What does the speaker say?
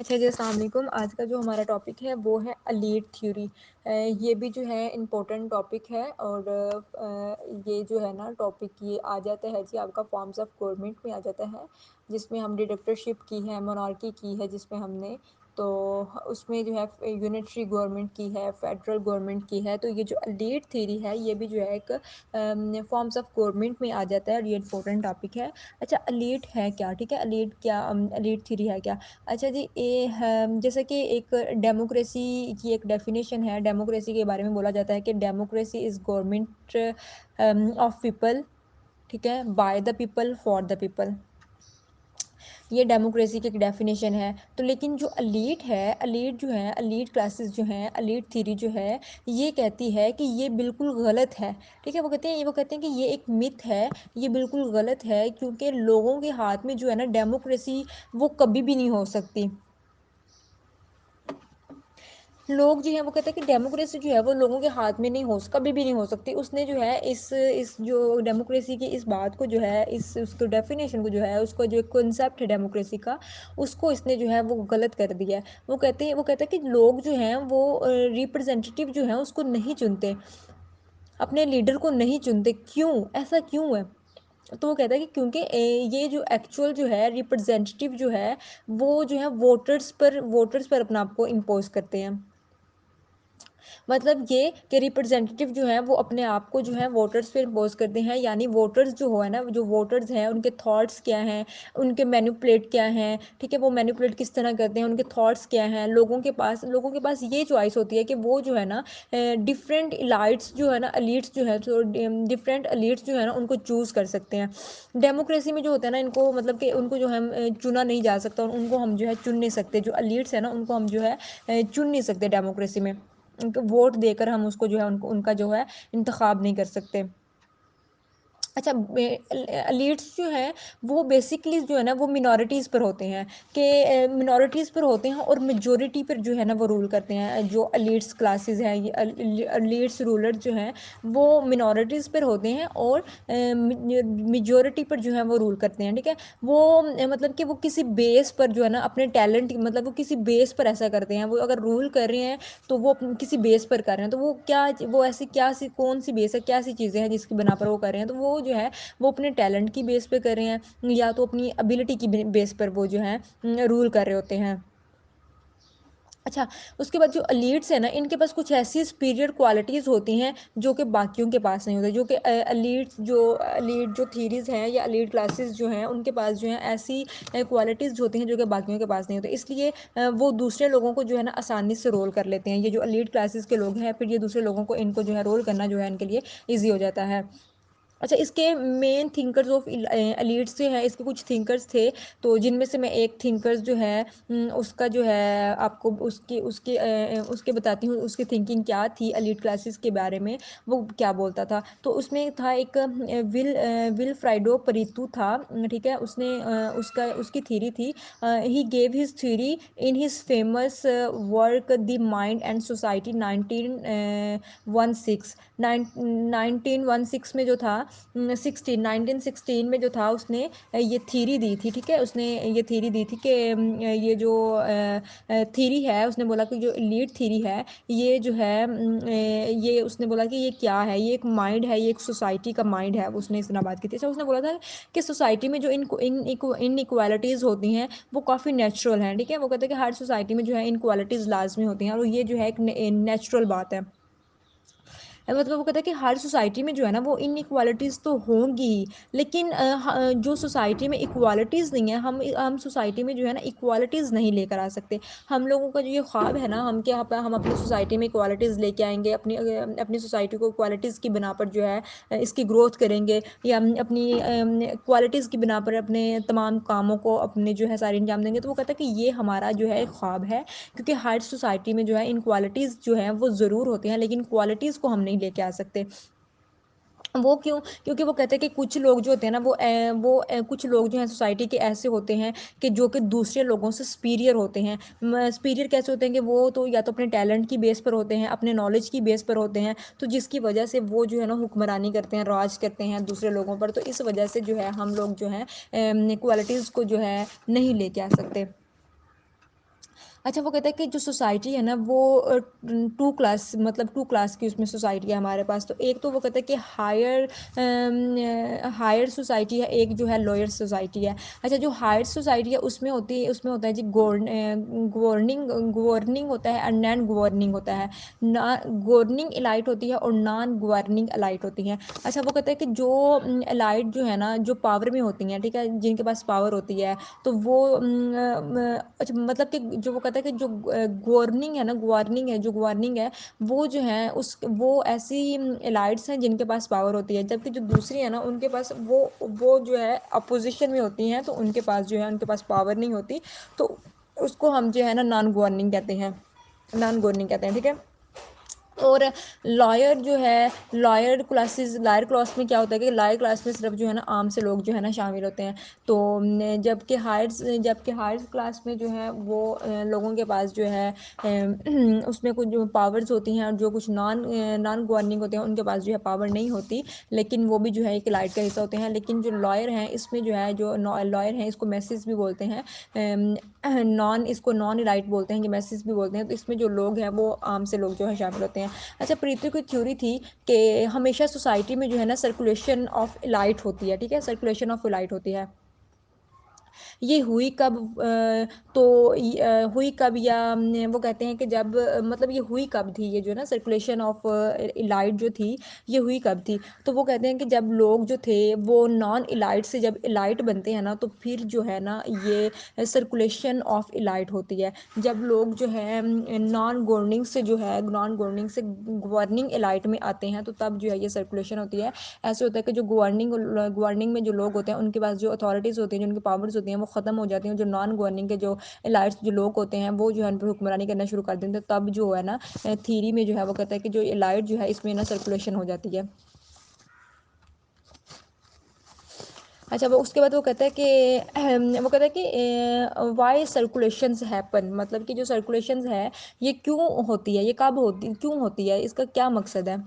अच्छा जी, अस्सलाम वालेकुम। आज का जो हमारा टॉपिक है वो है एलीट थ्योरी। ये भी जो है इम्पोर्टेंट टॉपिक है और ये जो है ना टॉपिक ये आ जाता है जी आपका फॉर्म्स ऑफ गवर्नमेंट में आ जाता है, जिसमें हम डिक्टेटरशिप की है, मोनार्की की है जिसमें हमने, तो उसमें जो है यूनिटरी गवर्नमेंट की है, फेडरल गवर्नमेंट की है। तो ये जो एलीट थ्योरी है ये भी जो है एक फॉर्म्स ऑफ गवर्नमेंट में आ जाता है और ये इम्पोर्टेंट टॉपिक है। अच्छा, एलीट है क्या? ठीक है, एलीट क्या, एलीट थ्योरी है क्या? अच्छा जी, जैसे कि एक डेमोक्रेसी की एक डेफिनेशन है। डेमोक्रेसी के बारे में बोला जाता है कि democracy is government of people, ठीक है, by the people for the people. ये डेमोक्रेसी की एक डेफिनेशन है। तो लेकिन जो एलीट है, एलीट जो है, एलीट क्लासेस जो हैं, एलीट थ्योरी जो है, ये कहती है कि ये बिल्कुल गलत है। ठीक है, वो कहते हैं कि ये एक मिथ है, ये बिल्कुल गलत है, क्योंकि लोगों के हाथ में जो है ना डेमोक्रेसी वो कभी भी नहीं हो सकती। लोग जो हैं वो कहते हैं कि डेमोक्रेसी जो है वो लोगों के हाथ में नहीं हो, कभी भी नहीं हो सकती। उसने जो है इस जो डेमोक्रेसी की इस बात को जो है, इस उसको डेफिनेशन को जो है, उसको जो कॉन्सेप्ट है डेमोक्रेसी का, उसको इसने जो है वो गलत कर दिया है। वो कहते हैं कि लोग जो हैं वो रिप्रेजेंटेटिव जो हैं उसको नहीं चुनते, अपने लीडर को नहीं चुनते। क्यों? ऐसा क्यों है? तो वो कहता है कि क्योंकि ये जो एक्चुअल जो है रिप्रेजेंटेटिव जो है वो जो है वोटर्स पर अपना आपको इम्पोज करते हैं। मतलब ये कि रिप्रेजेंटेटिव जो हैं वो अपने आप को जो है वोटर्स पे इम्पोज करते हैं, यानी वोटर्स जो हो है ना, जो वोटर्स हैं उनके थॉट्स क्या हैं, उनके मैनिपुलेट क्या हैं, ठीक है, वो मैनिपुलेट किस तरह करते हैं, उनके थॉट्स क्या हैं। लोगों के पास ये चॉइस होती है कि वो जो है ना डिफरेंट इलाइट्स जो है ना, एलीट्स जो है, तो डिफरेंट एलीट्स जो है ना उनको चूज़ कर सकते हैं। डेमोक्रेसी में जो होता है ना, इनको मतलब कि उनको जो है चुना नहीं जा सकता, और उनको हम जो है चुन नहीं सकते। जो एलीट्स है ना उनको हम जो है चुन नहीं सकते डेमोक्रेसी में। उनको वोट देकर हम उसको जो है उनको उनका जो है इंतखाब नहीं कर सकते। अच्छा, एलीट्स जो हैं वो बेसिकली जो है ना वो मिनॉरिटीज़ पर होते हैं, कि मिनॉरिटीज़ पर होते हैं और मेजॉरिटी पर जो है ना वो रूल करते हैं। जो एलीट्स क्लासेस हैं, ये एलीट्स रूलर जो हैं वो मिनॉरिटीज़ पर होते हैं और मेजॉरिटी पर जो है वो रूल करते हैं। ठीक है, वो मतलब कि वो किसी बेस पर जो है ना अपने टैलेंट, मतलब वो किसी बेस पर ऐसा करते हैं। वो अगर रूल कर रहे हैं तो वो किसी बेस पर कर रहे हैं। तो वो ऐसी क्या सी कौन सी बेस है, क्या सी चीज़ें हैं जिसकी बना पर वो कर रहे हैं। तो वो जो है वो अपने टैलेंट की बेस पे कर रहे हैं, या तो अपनी एबिलिटी की बेस पर वो जो है रूल कर रहे होते हैं। अच्छा, उसके बाद जो एलीट्स है ना, इनके पास कुछ ऐसी सुपीरियर क्वालिटीज़ होती हैं जो कि बाकियों के पास नहीं होती। जो कि एलीट जो थीरीज़ हैं या एलीट क्लासेस जो हैं उनके पास जो है ऐसी क्वालिटीज़ होती हैं जो कि बाकियों के पास नहीं होती। इसलिए वो दूसरे लोगों को जो है ना आसानी से रोल कर लेते हैं। ये जो एलीट क्लासेस के लोग हैं, फिर ये दूसरे लोगों को इनको जो है रोल करना जो है इनके लिए ईजी हो जाता है। अच्छा, इसके मेन थिंकर्स ऑफ एलीट्स जो हैं, इसके कुछ थिंकर्स थे, तो जिनमें से मैं एक थिंकर्स जो है उसका जो है आपको उसके बताती हूँ, उसकी थिंकिंग क्या थी एलीट क्लासेस के बारे में, वो क्या बोलता था। तो उसमें था एक विल फ्राइडो परितु था। ठीक है, उसकी थ्योरी थी। He gave his theory in his famous work the mind and society 1916 में जो था, 1916 में जो था, उसने ये थ्योरी दी थी। ठीक है, उसने ये थ्योरी दी थी कि ये जो थ्योरी है, उसने बोला कि जो लीड थ्योरी है ये जो है ये उसने बोला कि ये क्या है, ये एक माइंड है, ये एक सोसाइटी का माइंड है। उसने इस तरह बात की थी। अच्छा, उसने बोला था कि सोसाइटी में जो इनइक्वालिटीज़ होती हैं वो काफ़ी नेचुरल हैं। ठीक है, वो कहते हैं कि हर सोसाइटी में जो है इनक्वालिटीज़ लाजमी होती हैं, और ये जो है एक नेचुरल बात है। मतलब वो कहता है कि हर सोसाइटी में जो है ना वो इनइक्वालिटीज़ तो होंगी ही, लेकिन जो सोसाइटी में इक्वालिटीज़ नहीं है, हम सोसाइटी में जो है ना इक्वालिटीज़ नहीं लेकर आ सकते। हम लोगों का जो ये ख्वाब है ना, हम अपनी सोसाइटी में इक्वालिटीज़ लेके आएंगे, अपनी सोसाइटी को क्वालिटीज़ की बिना पर जो है इसकी ग्रोथ करेंगे, या हम अपनी क्वालिटीज़ की बिना पर अपने तमाम कामों को अपने जो है सारे अंजाम देंगे। तो वो कहता है कि ये हमारा जो है ख्वाब है, क्योंकि हर सोसाइटी में जो है इनक्वालिटीज़ जो हैं वो ज़रूर होती हैं, लेकिन क्वालिटीज़ को हम नहीं लेके आ सकते। वो क्यों? क्योंकि वो कहते हैं कि कुछ लोग जो होते हैं ना कुछ लोग जो हैं सोसाइटी के ऐसे होते हैं कि जो कि दूसरे लोगों से सुपीरियर होते हैं। सुपीरियर कैसे होते हैं कि वो तो या तो अपने टैलेंट की बेस पर होते हैं, अपने नॉलेज की बेस पर होते हैं, तो जिसकी वजह से वो जो है ना हुक्मरानी करते हैं, राज करते हैं दूसरे लोगों पर। तो इस वजह से जो है हम लोग जो हैं क्वालिटीज़ को जो है नहीं लेके आ सकते। अच्छा, वो कहता है कि जो सोसाइटी है ना वो टू क्लास, मतलब टू क्लास की उसमें सोसाइटी है हमारे पास। तो एक तो वो कहता है कि हायर सोसाइटी है, एक जो है लोअर सोसाइटी है। अच्छा, जो हायर सोसाइटी है उसमें होती है, उसमें होता है जी गवर्निंग गवर्निंग होता है और नॉन गवर्निंग होता है। ना गवर्निंग एलाइट होती है और नॉन गवर्निंग एलाइट होती हैं। अच्छा, वो कहता है कि जो एलाइट जो है ना, जो पावर में होती हैं, ठीक है, जिनके पास पावर होती है, तो वो अच्छा, मतलब कि जो वो कहता है कि जो गवर्निंग है ना, गवर्निंग है, जो गवर्निंग है वो जो है उस वो ऐसी एलाइट्स हैं जिनके पास पावर होती है, जबकि जो दूसरी है ना उनके पास वो जो है अपोजिशन में होती हैं, तो उनके पास जो है उनके पास पावर नहीं होती। तो उसको हम जो है ना नॉन गवर्निंग कहते हैं, नॉन गवर्निंग कहते हैं, ठीक है। और लॉयर जो है, लॉयर क्लास में क्या होता है कि लॉयर क्लास में सिर्फ जो है ना आम से लोग जो है ना शामिल होते हैं। तो जबकि हायर क्लास में जो है वो लोगों के पास जो है उसमें कुछ जो पावर्स होती हैं, और जो कुछ नॉन गवर्निंग होते हैं उनके पास जो है पावर नहीं होती, लेकिन वो भी जो है एक लाइट का हिस्सा होते हैं। लेकिन जो लॉयर हैं इसमें जो है, जो लॉयर हैं इसको मैसेज भी बोलते हैं, नॉन इसको नॉन राइट बोलते हैं, कि मैसेज भी बोलते हैं। तो इसमें जो लोग हैं वो आम से लोग जो है शामिल होते हैं। अच्छा, प्रीति की थ्योरी थी कि हमेशा सोसाइटी में जो है ना सर्कुलेशन ऑफ लाइट होती है, ठीक है, सर्कुलेशन ऑफ लाइट होती है। ये हुई कब, हुई कब, या वो कहते हैं कि जब मतलब ये हुई कब थी, ये जो है ना सर्कुलेशन ऑफ इलाइट जो थी, ये हुई कब थी। तो वो कहते हैं कि जब लोग जो थे वो नॉन इलाइट से जब इलाइट बनते हैं ना, तो फिर जो है ना ये सर्कुलेशन ऑफ इलाइट होती है। जब लोग जो है नॉन गवर्निंग से गवर्निंग इलाइट में आते हैं, तो तब जो है ये सर्कुलेशन होती है। ऐसे होता है कि जो गवर्निंग में जो लोग होते हैं उनके पास जो अथॉरिटीज़ होती हैं, जो उनकी पावर्स होती हैं, वो ख़त्म हो जाती हैं। जो नॉन गवर्निंग के जो एलाइट्स जो लोग होते हैं वो जो है उन पर हुक्मरानी करना शुरू कर देते हैं। तब जो है ना थीरी में जो है वो कहता है कि जो एलाइट जो है इसमें ना सर्कुलेशन हो जाती है। अच्छा, वो उसके बाद वो कहता है कि वो कहता है कि वाई सर्कुलेशंस हैपन, मतलब कि जो सर्कुलेशंस है ये क्यों होती है, ये कब होती क्यों होती है, इसका क्या मकसद है।